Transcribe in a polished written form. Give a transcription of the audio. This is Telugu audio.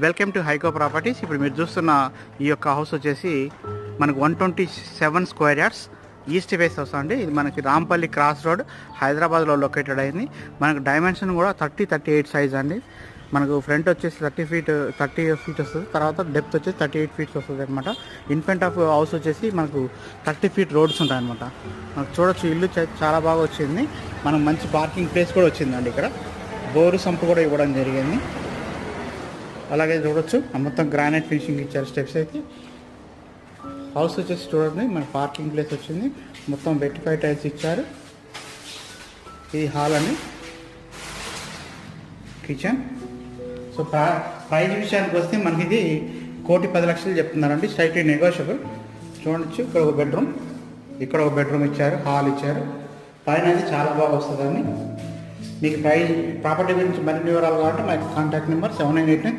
Welcome to హైకో properties. ఇప్పుడు మీరు చూస్తున్న ఈ యొక్క హౌస్ వచ్చేసి మనకు 127 square yards east face house అండి. ఇది మనకి రాంపల్లి క్రాస్ రోడ్ హైదరాబాద్లో లొకేటెడ్ అయింది. మనకు డైమెన్షన్ కూడా 38 సైజ్ అండి. మనకు ఫ్రంట్ వచ్చేసి 30 ఫీట్ వస్తుంది. తర్వాత డెప్త్ వచ్చేసి 38 ఫీట్స్ వస్తుంది అనమాట. ఇన్ఫ్రంట్ ఆఫ్ హౌస్ వచ్చేసి మనకు 30 ఫీట్ రోడ్స్ ఉంటాయన్నమాట. మనకు చూడొచ్చు, ఇల్లు చాలా బాగా వచ్చింది. మనకు మంచి పార్కింగ్ ప్లేస్ కూడా వచ్చిందండి. ఇక్కడ బోరు సంపు కూడా ఇవ్వడం జరిగింది. అలాగే చూడొచ్చు, మొత్తం గ్రానైట్ ఫినిషింగ్ ఇచ్చారు. స్టెప్స్ అయితే హౌస్ వచ్చేసి చూడండి, మన పార్కింగ్ ప్లేస్ వచ్చింది. మొత్తం వెట్టిఫై టైల్స్ ఇచ్చారు. ఇది హాల్ అండి, కిచెన్. సో ప్రైజ్ విషయానికి వస్తే మనకి ఇది 1,10,00,000 చెప్తున్నారండి. Straightly negotiable. చూడొచ్చు, ఇక్కడ ఒక బెడ్రూమ్, ఇక్కడ ఒక బెడ్రూమ్ ఇచ్చారు, హాల్ ఇచ్చారు. పైన అయితే చాలా బాగా వస్తుందండి. మీకు ప్రాపర్టీ గురించి మరిన్ని వివరాలు కావాలంటే మా కాంటాక్ట్ నెంబర్ 7989